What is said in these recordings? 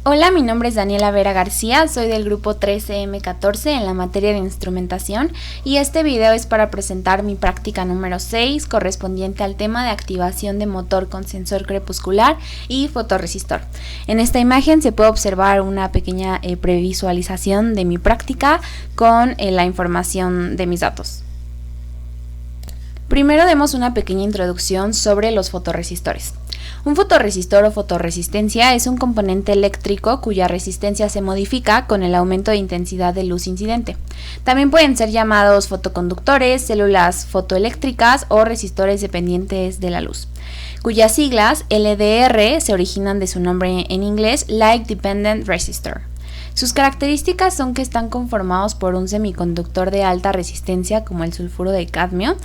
Hola, mi nombre es Daniela Vera García, soy del grupo 13M14 en la materia de instrumentación y este video es para presentar mi práctica número 6 correspondiente al tema de activación de motor con sensor crepuscular y fotorresistor. En esta imagen se puede observar una pequeña previsualización de mi práctica con la información de mis datos. Primero demos una pequeña introducción sobre los fotorresistores. Un fotorresistor o fotorresistencia es un componente eléctrico cuya resistencia se modifica con el aumento de intensidad de luz incidente. También pueden ser llamados fotoconductores, células fotoeléctricas o resistores dependientes de la luz, cuyas siglas LDR se originan de su nombre en inglés, Light Dependent Resistor. Sus características son que están conformados por un semiconductor de alta resistencia como el sulfuro de cadmio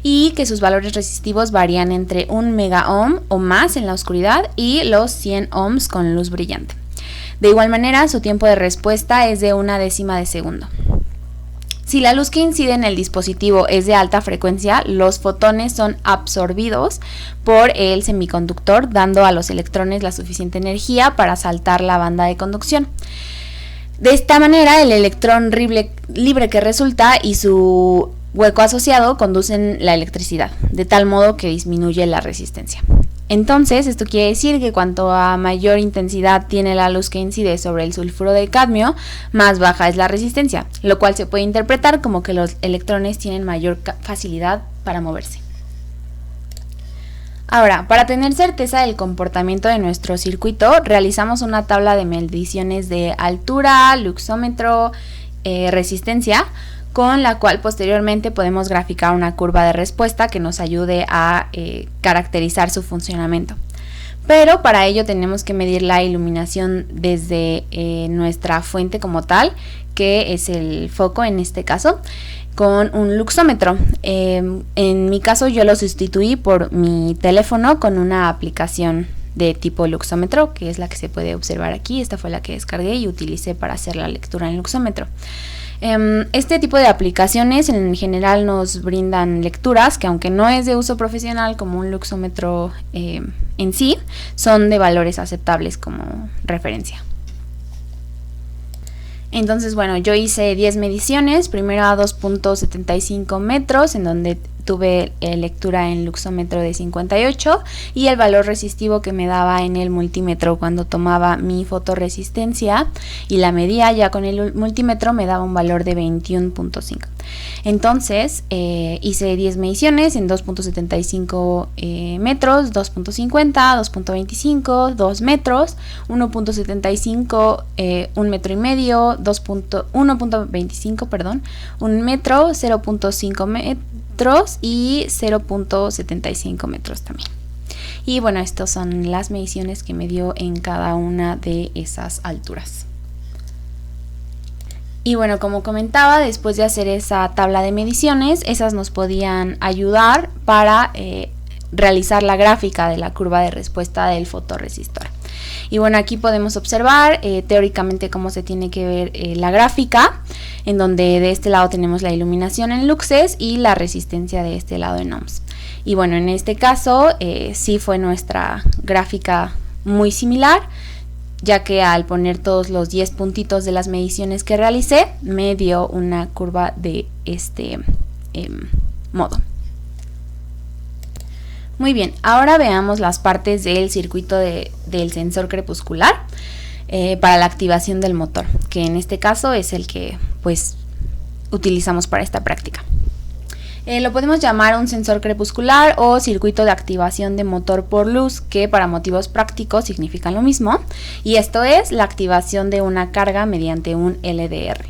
y que sus valores resistivos varían entre 1 megaohm o más en la oscuridad y los 100 ohms con luz brillante. De igual manera, su tiempo de respuesta es de 1/10 de segundo. Si la luz que incide en el dispositivo es de alta frecuencia, los fotones son absorbidos por el semiconductor, dando a los electrones la suficiente energía para saltar la banda de conducción. De esta manera, el electrón libre que resulta y su hueco asociado conducen la electricidad, de tal modo que disminuye la resistencia. Entonces, esto quiere decir que cuanto a mayor intensidad tiene la luz que incide sobre el sulfuro de cadmio, más baja es la resistencia, lo cual se puede interpretar como que los electrones tienen mayor facilidad para moverse. Ahora, para tener certeza del comportamiento de nuestro circuito, realizamos una tabla de mediciones de altura, luxómetro, resistencia, con la cual posteriormente podemos graficar una curva de respuesta que nos ayude a caracterizar su funcionamiento. Pero para ello tenemos que medir la iluminación desde nuestra fuente como tal, que es el foco en este caso, con un luxómetro. En mi caso yo lo sustituí por mi teléfono con una aplicación de tipo luxómetro, que es la que se puede observar aquí. Esta fue la que descargué y utilicé para hacer la lectura en luxómetro. Este tipo de aplicaciones en general nos brindan lecturas que, aunque no es de uso profesional como un luxómetro en sí, son de valores aceptables como referencia. Entonces, bueno, yo hice 10 mediciones, primero a 2.75 metros, en donde tuve lectura en luxómetro de 58 y el valor resistivo que me daba en el multímetro cuando tomaba mi fotorresistencia y la medía ya con el multímetro me daba un valor de 21.5. Entonces hice 10 mediciones en 2.75 metros, 2.50, 2.25, 2 metros, 1.75, 1 metro y medio, 1.25, perdón, 1 metro, 0.5 metros y 0.75 metros también. Y bueno, estas son las mediciones que me dio en cada una de esas alturas. Y bueno, como comentaba, después de hacer esa tabla de mediciones, esas nos podían ayudar para realizar la gráfica de la curva de respuesta del fotorresistor. Y bueno, aquí podemos observar teóricamente cómo se tiene que ver la gráfica, en donde de este lado tenemos la iluminación en luxes y la resistencia de este lado en ohms. Y bueno, en este caso sí fue nuestra gráfica muy similar, ya que al poner todos los 10 puntitos de las mediciones que realicé, me dio una curva de este modo. Muy bien, ahora veamos las partes del circuito del sensor crepuscular para la activación del motor, que en este caso es el que pues utilizamos para esta práctica. Lo podemos llamar un sensor crepuscular o circuito de activación de motor por luz, que para motivos prácticos significan lo mismo, y esto es la activación de una carga mediante un LDR.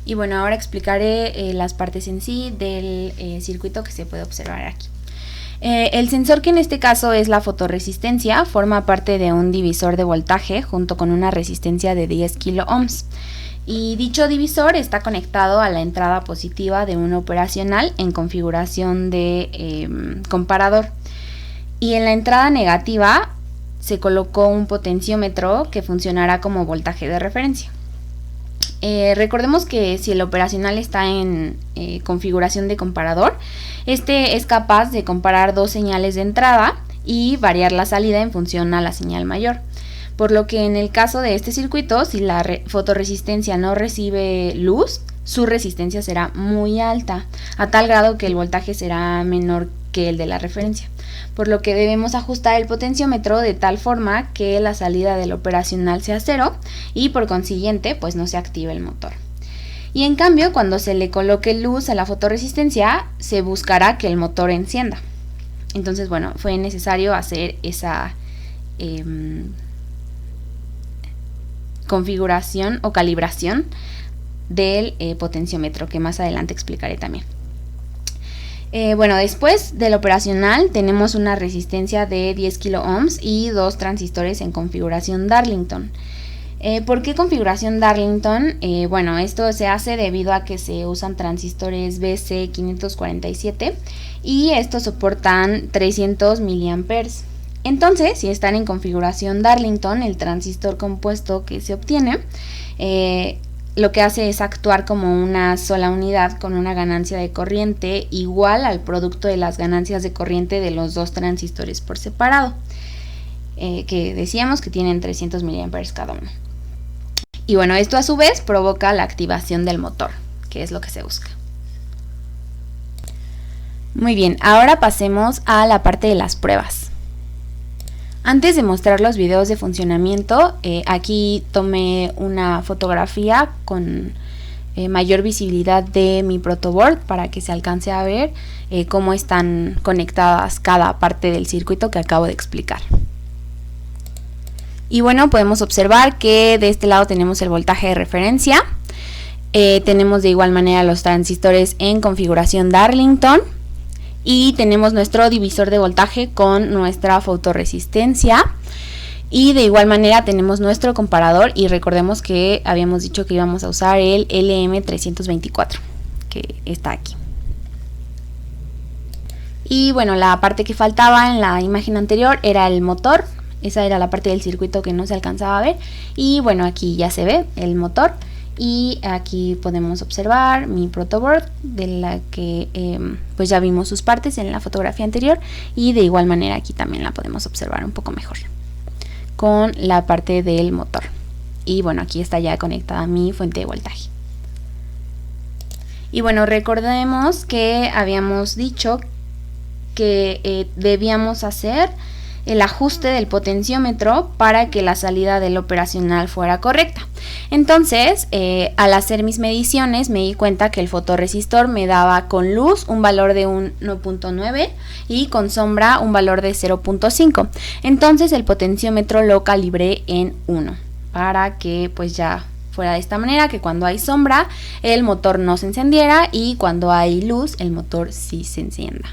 Y bueno, ahora explicaré las partes en sí del circuito que se puede observar aquí. El sensor, que en este caso es la fotorresistencia, forma parte de un divisor de voltaje junto con una resistencia de 10 kilo ohms. Y dicho divisor está conectado a la entrada positiva de un operacional en configuración de comparador. Y en la entrada negativa se colocó un potenciómetro que funcionará como voltaje de referencia. Recordemos que si el operacional está en configuración de comparador, este es capaz de comparar dos señales de entrada y variar la salida en función a la señal mayor. Por lo que en el caso de este circuito, si la fotorresistencia no recibe luz, su resistencia será muy alta, a tal grado que el voltaje será menor que el de la referencia. Por lo que debemos ajustar el potenciómetro de tal forma que la salida del operacional sea 0 y por consiguiente pues no se active el motor. Y en cambio, cuando se le coloque luz a la fotorresistencia, se buscará que el motor encienda. Entonces, bueno, fue necesario hacer esa configuración o calibración del potenciómetro, que más adelante explicaré también. Bueno, después del operacional tenemos una resistencia de 10 kilo ohms y 2 transistores en configuración Darlington. ¿Por qué configuración Darlington? Bueno, esto se hace debido a que se usan transistores BC547 y estos soportan 300 miliamperes. Entonces, si están en configuración Darlington, el transistor compuesto que se obtiene lo que hace es actuar como una sola unidad con una ganancia de corriente igual al producto de las ganancias de corriente de los dos transistores por separado, que decíamos que tienen 300 miliamperes cada uno. Y bueno, esto a su vez provoca la activación del motor, que es lo que se busca. Muy bien, ahora pasemos a la parte de las pruebas. Antes de mostrar los videos de funcionamiento, aquí tomé una fotografía con mayor visibilidad de mi protoboard para que se alcance a ver cómo están conectadas cada parte del circuito que acabo de explicar. Y bueno, podemos observar que de este lado tenemos el voltaje de referencia, tenemos de igual manera los transistores en configuración Darlington, y tenemos nuestro divisor de voltaje con nuestra fotorresistencia y de igual manera tenemos nuestro comparador, y recordemos que habíamos dicho que íbamos a usar el LM324 que está aquí. Y bueno, la parte que faltaba en la imagen anterior era el motor. Esa era la parte del circuito que no se alcanzaba a ver, y bueno, aquí ya se ve el motor. Y aquí podemos observar mi protoboard, de la que pues ya vimos sus partes en la fotografía anterior, y de igual manera aquí también la podemos observar un poco mejor con la parte del motor. Y bueno, aquí está ya conectada mi fuente de voltaje. Y bueno, recordemos que habíamos dicho que debíamos hacer el ajuste del potenciómetro para que la salida del operacional fuera correcta. Entonces, al hacer mis mediciones me di cuenta que el fotorresistor me daba con luz un valor de 1.9 y con sombra un valor de 0.5. Entonces el potenciómetro lo calibré en 1 para que pues ya fuera de esta manera, que cuando hay sombra el motor no se encendiera y cuando hay luz el motor sí se encienda.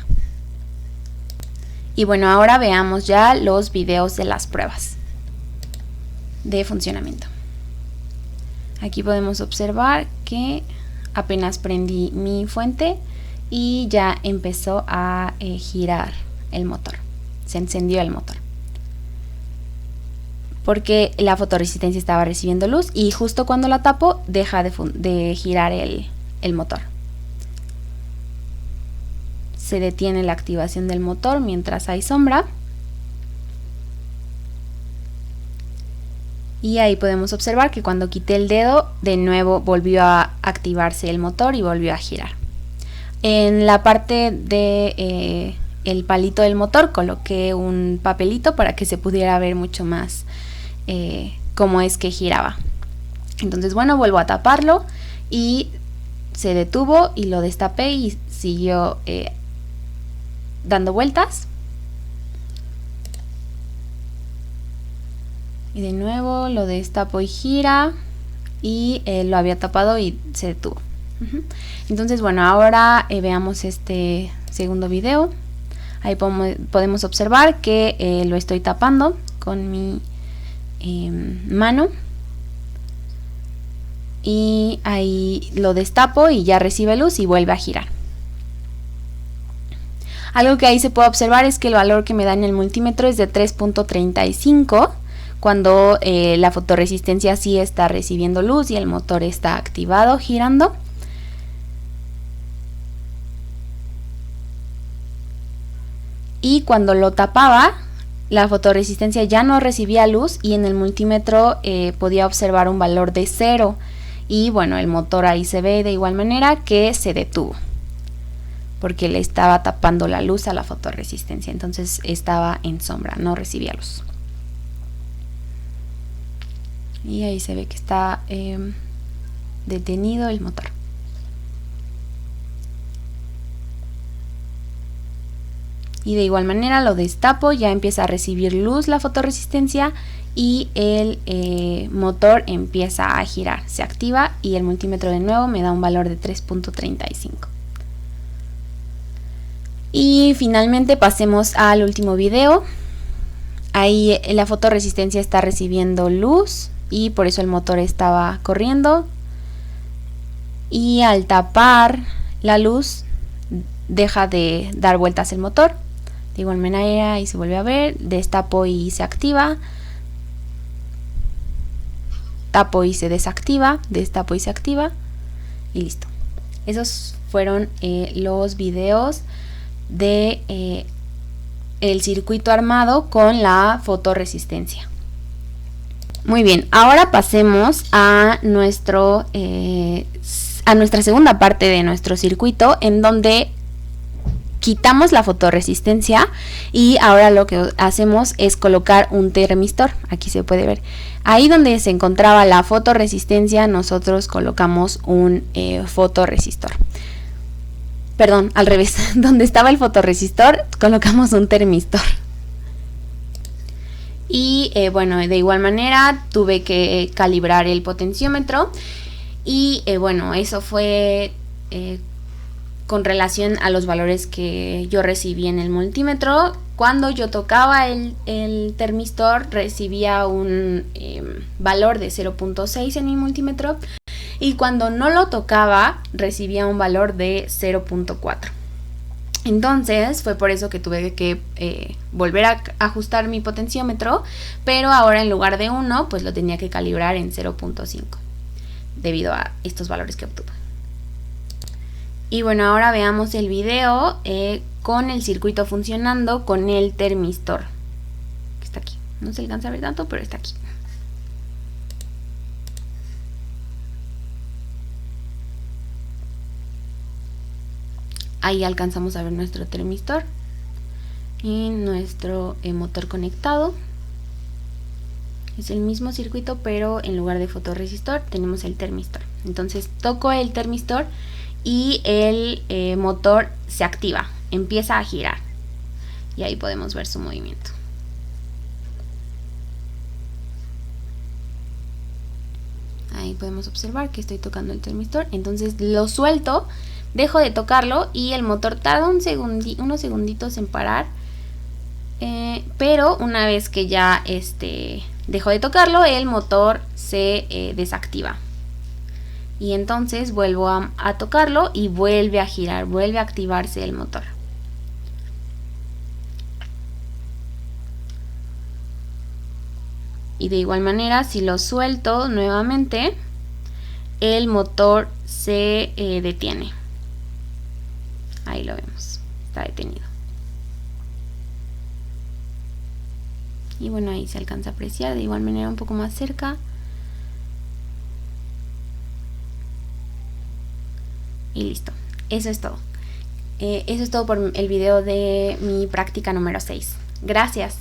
Y bueno, ahora veamos ya los videos de las pruebas de funcionamiento. Aquí podemos observar que apenas prendí mi fuente y ya empezó a girar el motor. Se encendió el motor, porque la fotorresistencia estaba recibiendo luz y justo cuando la tapo deja de girar el motor. Se detiene la activación del motor mientras hay sombra. Y ahí podemos observar que cuando quité el dedo, de nuevo volvió a activarse el motor y volvió a girar. En la parte de el palito del motor coloqué un papelito para que se pudiera ver mucho más cómo es que giraba. Entonces bueno, vuelvo a taparlo y se detuvo y lo destapé y siguió dando vueltas. Y de nuevo lo destapo y gira, y lo había tapado y se detuvo. Entonces bueno, ahora veamos este segundo video. Ahí podemos observar que lo estoy tapando con mi mano, y ahí lo destapo y ya recibe luz y vuelve a girar. Algo que ahí se puede observar es que el valor que me da en el multímetro es de 3.35 cuando la fotorresistencia sí está recibiendo luz y el motor está activado, girando. Y cuando lo tapaba la fotorresistencia ya no recibía luz y en el multímetro podía observar un valor de 0. Y bueno, el motor ahí se ve de igual manera que se detuvo, porque le estaba tapando la luz a la fotorresistencia, entonces estaba en sombra, no recibía luz. Y ahí se ve que está detenido el motor. Y de igual manera lo destapo, ya empieza a recibir luz la fotorresistencia y el motor empieza a girar, se activa y el multímetro de nuevo me da un valor de 3.35. Y finalmente pasemos al último video. Ahí la fotorresistencia está recibiendo luz y por eso el motor estaba corriendo, y al tapar la luz deja de dar vueltas el motor. De igual manera ahí se vuelve a ver, destapo y se activa, tapo y se desactiva, destapo y se activa y listo. Esos fueron los videos de el circuito armado con la fotorresistencia. Muy bien, ahora pasemos a nuestra segunda parte de nuestro circuito, en donde quitamos la fotorresistencia y ahora lo que hacemos es colocar un termistor. Aquí se puede ver. Ahí donde se encontraba la fotorresistencia, nosotros colocamos un fotorresistor. Perdón, al revés. Donde estaba el fotorresistor, colocamos un termistor. Y bueno, de igual manera tuve que calibrar el potenciómetro. Y bueno, eso fue con relación a los valores que yo recibí en el multímetro. Cuando yo tocaba el termistor recibía un valor de 0.6 en mi multímetro, y cuando no lo tocaba recibía un valor de 0.4. Entonces fue por eso que tuve que volver a ajustar mi potenciómetro, pero ahora en lugar de 1 pues lo tenía que calibrar en 0.5 debido a estos valores que obtuve. Y bueno, ahora veamos el video con el circuito funcionando con el termistor, que está aquí. No se alcanza a ver tanto, pero está aquí. Ahí alcanzamos a ver nuestro termistor y nuestro motor conectado. Es el mismo circuito, pero en lugar de fotorresistor tenemos el termistor. Entonces toco el termistor y el motor se activa, empieza a girar y ahí podemos ver su movimiento. Ahí podemos observar que estoy tocando el termistor, entonces lo suelto, dejo de tocarlo y el motor tarda unos segunditos en parar, pero una vez que ya dejo de tocarlo, el motor se desactiva. Y entonces vuelvo a tocarlo y vuelve a girar, vuelve a activarse el motor. Y de igual manera, si lo suelto nuevamente, el motor se detiene. Ahí lo vemos, está detenido. Y bueno, ahí se alcanza a apreciar de igual manera un poco más cerca. Y listo, eso es todo. Eso es todo por el video de mi práctica número 6. Gracias.